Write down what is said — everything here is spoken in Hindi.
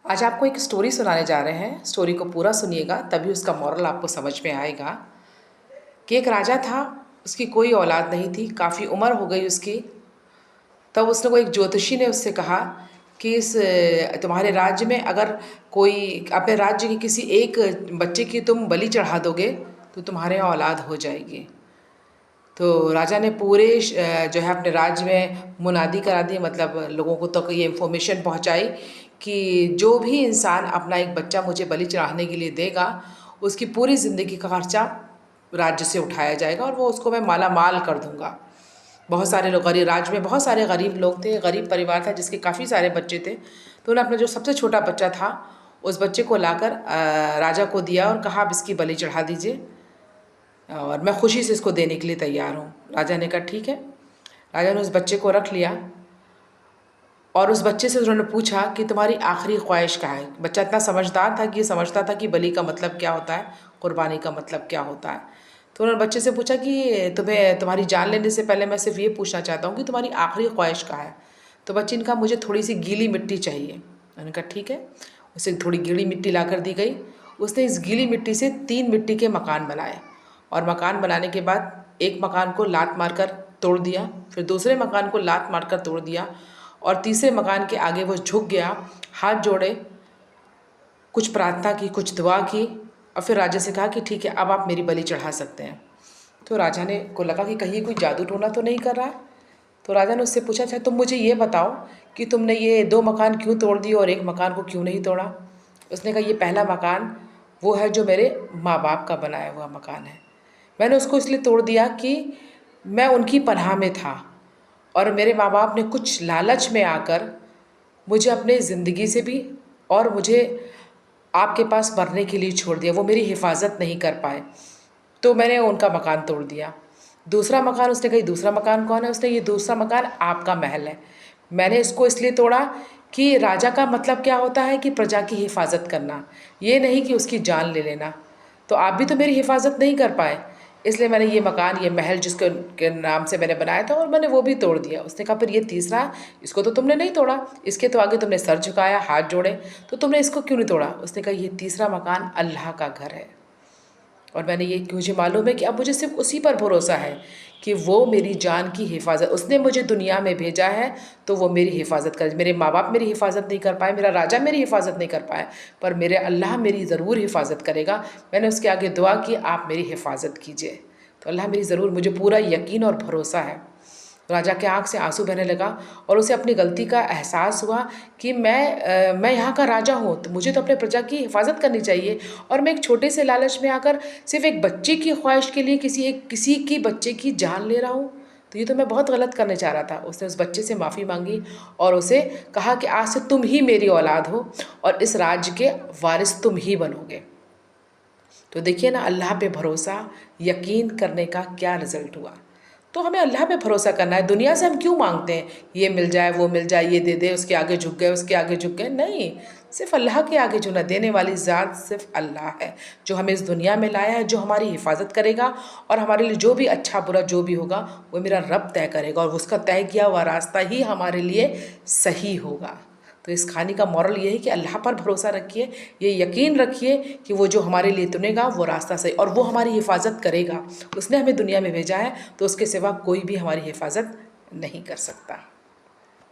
आज आपको एक स्टोरी सुनाने जा रहे हैं। स्टोरी को पूरा सुनिएगा तभी उसका मॉरल आपको समझ में आएगा कि एक राजा था, उसकी कोई औलाद नहीं थी, काफ़ी उम्र हो गई उसकी। तब उसने को एक ज्योतिषी ने उससे कहा कि इस तुम्हारे राज्य में अगर कोई अपने राज्य के किसी एक बच्चे की तुम बलि चढ़ा दोगे तो तुम्हारे यहाँ औलाद हो जाएगी। तो राजा ने पूरे जो है अपने राज्य में मुनादी करा दी, मतलब लोगों को तक ये इन्फॉर्मेशन पहुंचाई कि जो भी इंसान अपना एक बच्चा मुझे बलि चढ़ाने के लिए देगा उसकी पूरी ज़िंदगी का खर्चा राज्य से उठाया जाएगा और वो उसको मैं माला माल कर दूंगा। बहुत सारे लोग गरीब, राज्य में बहुत सारे गरीब लोग थे, गरीब परिवार था जिसके काफ़ी सारे बच्चे थे। तो उन्होंने अपना जो सबसे छोटा बच्चा था उस बच्चे को लाकर राजा को दिया और कहा आप इसकी बलि चढ़ा दीजिए और मैं खुशी से इसको देने के लिए तैयार हूँ। राजा ने कहा ठीक है। राजा ने उस बच्चे को रख लिया और उस बच्चे से उन्होंने पूछा कि तुम्हारी आखिरी ख्वाहिश क्या है। बच्चा इतना समझदार था कि ये समझता था कि बलि का मतलब क्या होता है, कुर्बानी का मतलब क्या होता है। तो उन्होंने बच्चे से पूछा कि तुम्हें तुम्हारी जान लेने से पहले मैं सिर्फ ये पूछना चाहता हूँ कि तुम्हारी आखिरी ख्वाहिश क्या है। तो बच्चे ने कहा मुझे थोड़ी सी गीली मिट्टी चाहिए। उन्होंने कहा ठीक है। उसे थोड़ी गीली मिट्टी ला कर दी गई। उसने इस गीली मिट्टी से 3 मिट्टी के मकान बनाए और मकान बनाने के बाद एक मकान को लात मारकर तोड़ दिया, फिर दूसरे मकान को लात मारकर तोड़ दिया और तीसरे मकान के आगे वो झुक गया, हाथ जोड़े, कुछ प्रार्थना की, कुछ दुआ की और फिर राजा से कहा कि ठीक है अब आप मेरी बलि चढ़ा सकते हैं। तो राजा ने को लगा कि कहीं कोई जादू टोना तो नहीं कर रहा। तो राजा ने उससे पूछा अच्छा तुम मुझे ये बताओ कि तुमने ये 2 मकान क्यों तोड़ दिए और एक मकान को क्यों नहीं तोड़ा। उसने कहा ये पहला मकान वो है जो मेरे माँ बाप का बनाया हुआ मकान है। मैंने उसको इसलिए तोड़ दिया कि मैं उनकी पनाह में था और मेरे माँ बाप ने कुछ लालच में आकर मुझे अपने ज़िंदगी से भी और मुझे आपके पास मरने के लिए छोड़ दिया। वो मेरी हिफाजत नहीं कर पाए तो मैंने उनका मकान तोड़ दिया। दूसरा मकान, उसने कहा दूसरा मकान कौन है। उसने ये दूसरा मकान आपका महल है। मैंने इसको इसलिए तोड़ा कि राजा का मतलब क्या होता है कि प्रजा की हिफाजत करना, ये नहीं कि उसकी जान ले लेना। तो आप भी तो मेरी हिफाजत नहीं कर पाए, इसलिए मैंने ये मकान, ये महल जिसके के नाम से मैंने बनाया था और मैंने वो भी तोड़ दिया। उसने कहा फिर ये तीसरा, इसको तो तुमने नहीं तोड़ा, इसके तो आगे तुमने सर झुकाया, हाथ जोड़े, तो तुमने इसको क्यों नहीं तोड़ा। उसने कहा ये तीसरा मकान अल्लाह का घर है और मैंने ये, मुझे मालूम है कि अब मुझे सिर्फ उसी पर भरोसा है कि वो मेरी जान की हिफाजत, उसने मुझे दुनिया में भेजा है तो वो मेरी हिफाजत करे। मेरे माँ बाप मेरी हिफाजत नहीं कर पाए, मेरा राजा मेरी हिफाजत नहीं कर पाए, पर मेरे अल्लाह मेरी ज़रूर हिफाजत करेगा। मैंने उसके आगे दुआ की आप मेरी हिफाजत कीजिए, तो अल्लाह मेरी ज़रूर, मुझे पूरा यकीन और भरोसा है। राजा के आँख से आंसू बहने लगा और उसे अपनी गलती का एहसास हुआ कि मैं यहाँ का राजा हूँ तो मुझे तो अपने प्रजा की हिफाजत करनी चाहिए और मैं एक छोटे से लालच में आकर सिर्फ एक बच्चे की ख्वाहिश के लिए किसी की बच्चे की जान ले रहा हूँ, तो ये तो मैं बहुत गलत करने चाह रहा था। उसने उस बच्चे से माफ़ी मांगी और उसे कहा कि आज से तुम ही मेरी औलाद हो और इस राज्य के वारिस तुम ही बनोगे। तो देखिए ना, अल्लाह पे भरोसा, यकीन करने का क्या रिज़ल्ट हुआ। तो हमें अल्लाह पे भरोसा करना है। दुनिया से हम क्यों मांगते हैं ये मिल जाए, वो मिल जाए, ये दे दे, उसके आगे झुक गए, उसके आगे झुक गए। नहीं, सिर्फ अल्लाह के आगे झुकना। देने वाली ज़ात सिर्फ अल्लाह है जो हमें इस दुनिया में लाया है, जो हमारी हिफाजत करेगा और हमारे लिए जो भी अच्छा बुरा जो भी होगा वो मेरा रब तय करेगा और उसका तय किया हुआ रास्ता ही हमारे लिए सही होगा। तो इस कहानी का मॉरल ये है कि अल्लाह पर भरोसा रखिए, ये यकीन रखिए कि वो जो हमारे लिए चुनेगा वो रास्ता सही और वो हमारी हिफाजत करेगा। उसने हमें दुनिया में भेजा है तो उसके सिवा कोई भी हमारी हिफाजत नहीं कर सकता।